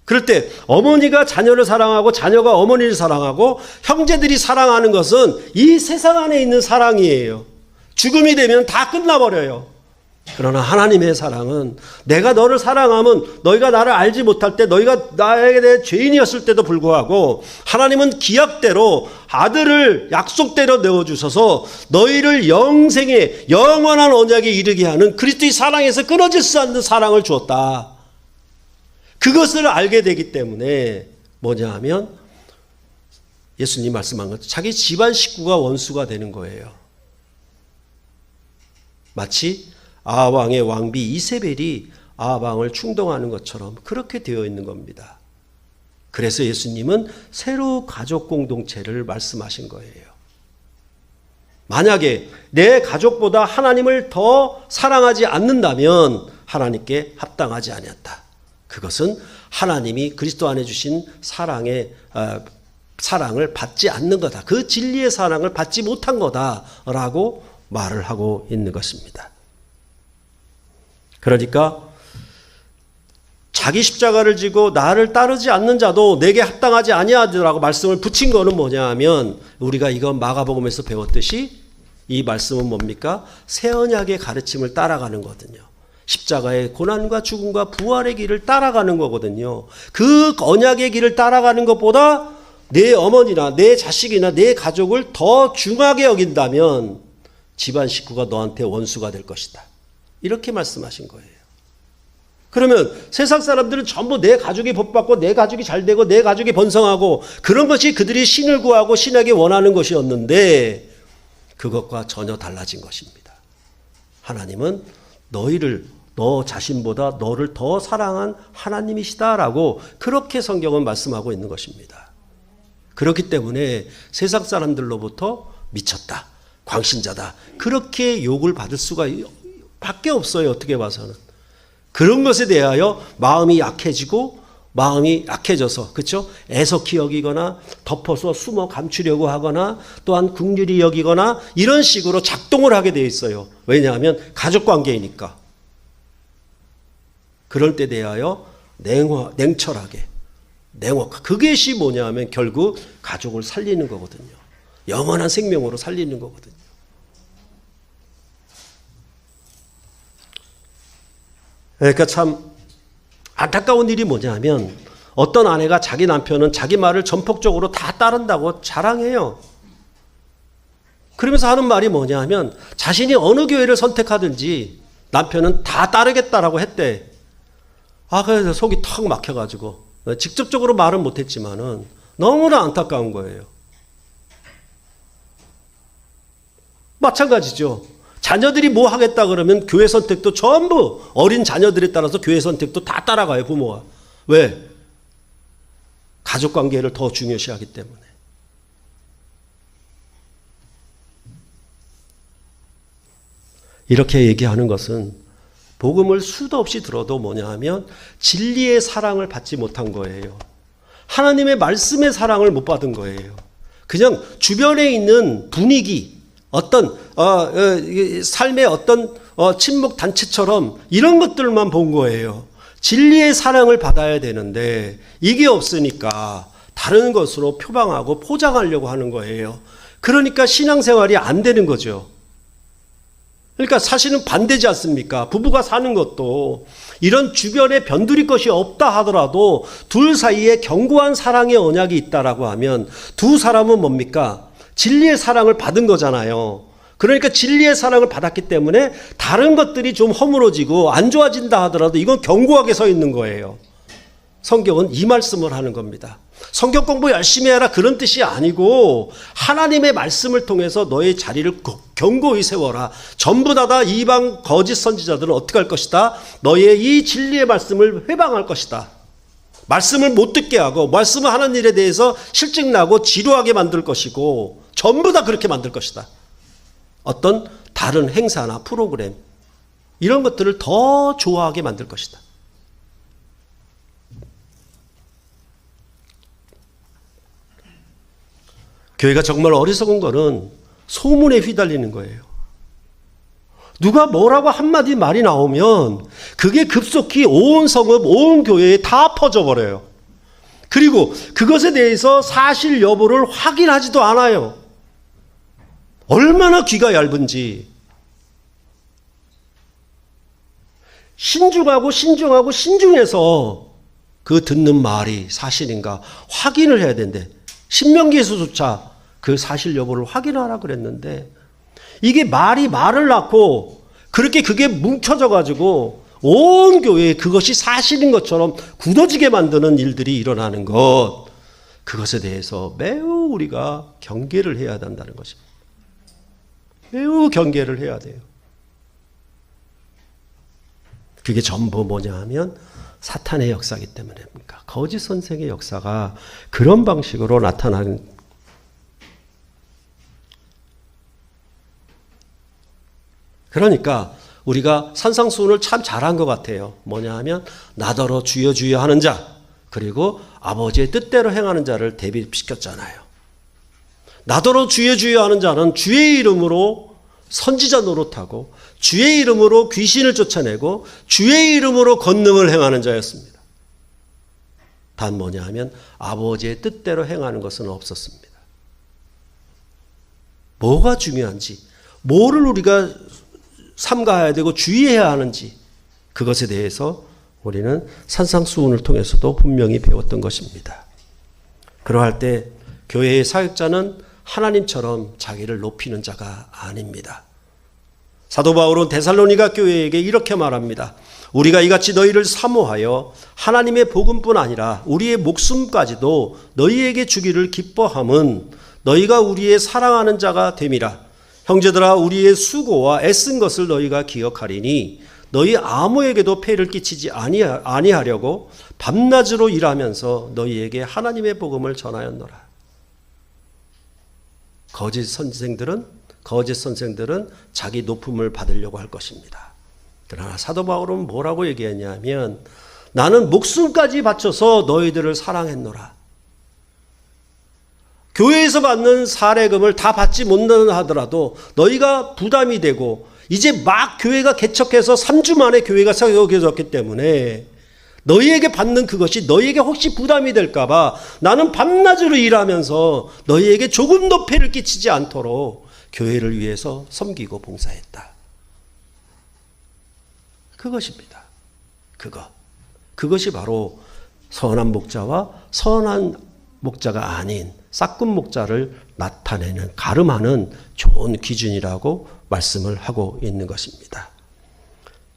그럴 때 어머니가 자녀를 사랑하고 자녀가 어머니를 사랑하고 형제들이 사랑하는 것은 이 세상 안에 있는 사랑이에요. 죽음이 되면 다 끝나버려요. 그러나 하나님의 사랑은 내가 너를 사랑하면 너희가 나를 알지 못할 때 너희가 나에게 대해 죄인이었을 때도 불구하고 하나님은 기약대로 아들을 약속대로 내어주셔서 너희를 영생의 영원한 언약에 이르게 하는 그리스도의 사랑에서 끊어질 수 없는 사랑을 주었다. 그것을 알게 되기 때문에 뭐냐 하면 예수님 말씀한 것 자기 집안 식구가 원수가 되는 거예요. 마치 아합왕의 왕비 이세벨이 아합왕을 충동하는 것처럼 그렇게 되어 있는 겁니다. 그래서 예수님은 새로 가족 공동체를 말씀하신 거예요. 만약에 내 가족보다 하나님을 더 사랑하지 않는다면 하나님께 합당하지 아니었다. 그것은 하나님이 그리스도 안에 주신 사랑을 받지 않는 거다. 그 진리의 사랑을 받지 못한 거다라고 말을 하고 있는 것입니다. 그러니까 자기 십자가를 지고 나를 따르지 않는 자도 내게 합당하지 아니하리라고 말씀을 붙인 거는 뭐냐 하면 우리가 이거 마가복음에서 배웠듯이 이 말씀은 뭡니까? 새 언약의 가르침을 따라가는 거거든요. 십자가의 고난과 죽음과 부활의 길을 따라가는 거거든요. 그 언약의 길을 따라가는 것보다 내 어머니나 내 자식이나 내 가족을 더 중하게 여긴다면 집안 식구가 너한테 원수가 될 것이다. 이렇게 말씀하신 거예요. 그러면 세상 사람들은 전부 내 가족이 복받고 내 가족이 잘되고 내 가족이 번성하고 그런 것이 그들이 신을 구하고 신에게 원하는 것이었는데 그것과 전혀 달라진 것입니다. 하나님은 너희를 너 자신보다 너를 더 사랑한 하나님이시다라고 그렇게 성경은 말씀하고 있는 것입니다. 그렇기 때문에 세상 사람들로부터 미쳤다, 광신자다 그렇게 욕을 받을 수가 밖에 없어요. 어떻게 봐서는. 그런 것에 대하여 마음이 약해지고 마음이 약해져서 그렇죠? 애석히 여기거나 덮어서 숨어 감추려고 하거나 또한 긍휼히 여기거나 이런 식으로 작동을 하게 되어 있어요. 왜냐하면 가족관계이니까. 그럴 때 대하여 냉철하게 그것이 뭐냐 하면 결국 가족을 살리는 거거든요. 영원한 생명으로 살리는 거거든요. 그러니까 참 안타까운 일이 뭐냐면 어떤 아내가 자기 남편은 자기 말을 전폭적으로 다 따른다고 자랑해요. 그러면서 하는 말이 뭐냐 하면 자신이 어느 교회를 선택하든지 남편은 다 따르겠다라고 했대. 그래서 속이 턱 막혀가지고 직접적으로 말은 못했지만은 너무나 안타까운 거예요. 마찬가지죠. 자녀들이 뭐 하겠다 그러면 교회 선택도 전부 어린 자녀들에 따라서 교회 선택도 다 따라가요, 부모가. 왜? 가족관계를 더 중요시하기 때문에. 이렇게 얘기하는 것은 복음을 수도 없이 들어도 뭐냐 하면 진리의 사랑을 받지 못한 거예요. 하나님의 말씀의 사랑을 못 받은 거예요. 그냥 주변에 있는 분위기, 어떤 삶의 어떤 친목 단체처럼 이런 것들만 본 거예요. 진리의 사랑을 받아야 되는데 이게 없으니까 다른 것으로 표방하고 포장하려고 하는 거예요. 그러니까 신앙생활이 안 되는 거죠. 그러니까 사실은 반대지 않습니까? 부부가 사는 것도 이런 주변에 변두리 것이 없다 하더라도 둘 사이에 견고한 사랑의 언약이 있다라고 하면 두 사람은 뭡니까? 진리의 사랑을 받은 거잖아요. 그러니까 진리의 사랑을 받았기 때문에 다른 것들이 좀 허물어지고 안 좋아진다 하더라도 이건 견고하게 서 있는 거예요. 성경은 이 말씀을 하는 겁니다. 성경 공부 열심히 해라 그런 뜻이 아니고 하나님의 말씀을 통해서 너의 자리를 견고히 세워라. 전부 다 이방 거짓 선지자들은 어떻게 할 것이다? 너의 이 진리의 말씀을 회방할 것이다. 말씀을 못 듣게 하고 말씀을 하는 일에 대해서 실증나고 지루하게 만들 것이고 전부 다 그렇게 만들 것이다. 어떤 다른 행사나 프로그램 이런 것들을 더 좋아하게 만들 것이다. 교회가 정말 어리석은 거는 소문에 휘달리는 거예요. 누가 뭐라고 한마디 말이 나오면 그게 급속히 온 성읍, 온 교회에 다 퍼져버려요. 그리고 그것에 대해서 사실 여부를 확인하지도 않아요. 얼마나 귀가 얇은지. 신중하고 신중해서 그 듣는 말이 사실인가 확인을 해야 된대. 신명기에서조차 그 사실 여부를 확인하라 그랬는데 이게 말이 말을 낳고 그렇게 그게 뭉쳐져 가지고 온 교회에 그것이 사실인 것처럼 굳어지게 만드는 일들이 일어나는 것, 그것에 대해서 매우 우리가 경계를 해야 한다는 것입니다. 매우 경계를 해야 돼요. 그게 전부 뭐냐 하면 사탄의 역사이기 때문입니다. 거짓 선생의 역사가 그런 방식으로 나타나는. 그러니까 우리가 산상수훈을 참 잘한 것 같아요. 뭐냐 하면 나더러 주여 주여 하는 자, 그리고 아버지의 뜻대로 행하는 자를 대비시켰잖아요. 나더러 주여 주여 하는 자는 주의 이름으로 선지자 노릇하고 주의 이름으로 귀신을 쫓아내고 주의 이름으로 권능을 행하는 자였습니다. 단 뭐냐 하면 아버지의 뜻대로 행하는 것은 없었습니다. 뭐가 중요한지, 뭐를 우리가 삼가해야 되고 주의해야 하는지, 그것에 대해서 우리는 산상수훈을 통해서도 분명히 배웠던 것입니다. 그러할 때 교회의 사역자는 하나님처럼 자기를 높이는 자가 아닙니다. 사도 바울은 데살로니가 교회에게 이렇게 말합니다. 우리가 이같이 너희를 사모하여 하나님의 복음뿐 아니라 우리의 목숨까지도 너희에게 주기를 기뻐함은 너희가 우리의 사랑하는 자가 됨이라. 형제들아, 우리의 수고와 애쓴 것을 너희가 기억하리니 너희 아무에게도 폐를 끼치지 아니하려고 밤낮으로 일하면서 너희에게 하나님의 복음을 전하였노라. 거짓 선생들은 자기 높음을 받으려고 할 것입니다. 그러나 사도 바울은 뭐라고 얘기했냐면 나는 목숨까지 바쳐서 너희들을 사랑했노라. 교회에서 받는 사례금을 다 받지 못한다 하더라도 너희가 부담이 되고 이제 막 교회가 개척해서 3주 만에 교회가 세워졌기 때문에 너희에게 받는 그것이 너희에게 혹시 부담이 될까 봐 나는 밤낮으로 일하면서 너희에게 조금도 폐를 끼치지 않도록 교회를 위해서 섬기고 봉사했다. 그것입니다. 그것이 바로 선한 목자와 선한 목자가 아닌 싹군 목자를 나타내는, 가름하는 좋은 기준이라고 말씀을 하고 있는 것입니다.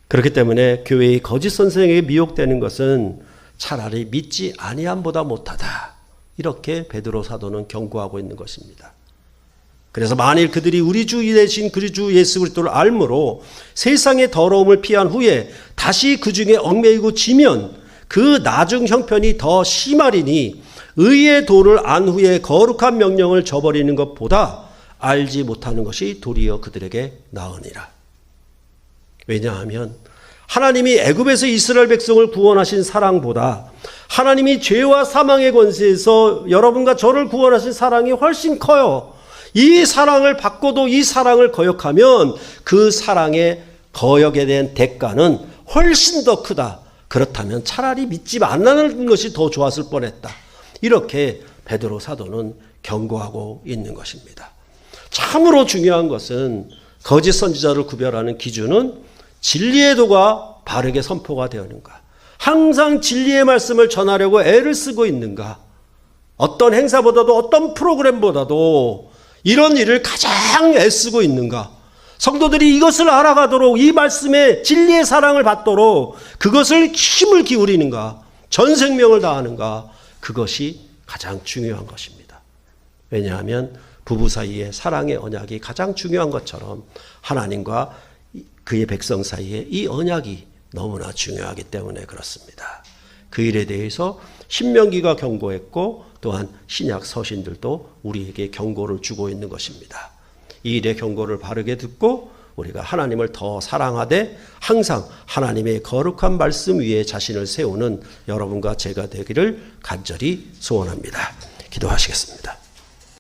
그렇기 때문에 교회의 거짓 선생에게 미혹되는 것은 차라리 믿지 아니함보다 못하다, 이렇게 베드로 사도는 경고하고 있는 것입니다. 그래서 만일 그들이 우리 주 되신 그 주 예수 그리스도를 알므로 세상의 더러움을 피한 후에 다시 그 중에 얽매이고 지면 그 나중 형편이 더 심하리니 의의 도를 안 후에 거룩한 명령을 저버리는 것보다 알지 못하는 것이 도리어 그들에게 나으니라. 왜냐하면 하나님이 애굽에서 이스라엘 백성을 구원하신 사랑보다 하나님이 죄와 사망의 권세에서 여러분과 저를 구원하신 사랑이 훨씬 커요. 이 사랑을 받고도 이 사랑을 거역하면 그 사랑의 거역에 대한 대가는 훨씬 더 크다. 그렇다면 차라리 믿지 않는 것이 더 좋았을 뻔했다. 이렇게 베드로 사도는 경고하고 있는 것입니다. 참으로 중요한 것은 거짓 선지자를 구별하는 기준은 진리의 도가 바르게 선포가 되었는가, 항상 진리의 말씀을 전하려고 애를 쓰고 있는가, 어떤 행사보다도 어떤 프로그램보다도 이런 일을 가장 애쓰고 있는가, 성도들이 이것을 알아가도록 이 말씀에 진리의 사랑을 받도록 그것을 힘을 기울이는가, 전 생명을 다하는가, 그것이 가장 중요한 것입니다. 왜냐하면 부부 사이의 사랑의 언약이 가장 중요한 것처럼 하나님과 그의 백성 사이에 이 언약이 너무나 중요하기 때문에 그렇습니다. 그 일에 대해서 신명기가 경고했고 또한 신약 서신들도 우리에게 경고를 주고 있는 것입니다. 이 일의 경고를 바르게 듣고 우리가 하나님을 더 사랑하되 항상 하나님의 거룩한 말씀 위에 자신을 세우는 여러분과 제가 되기를 간절히 소원합니다. 기도하시겠습니다.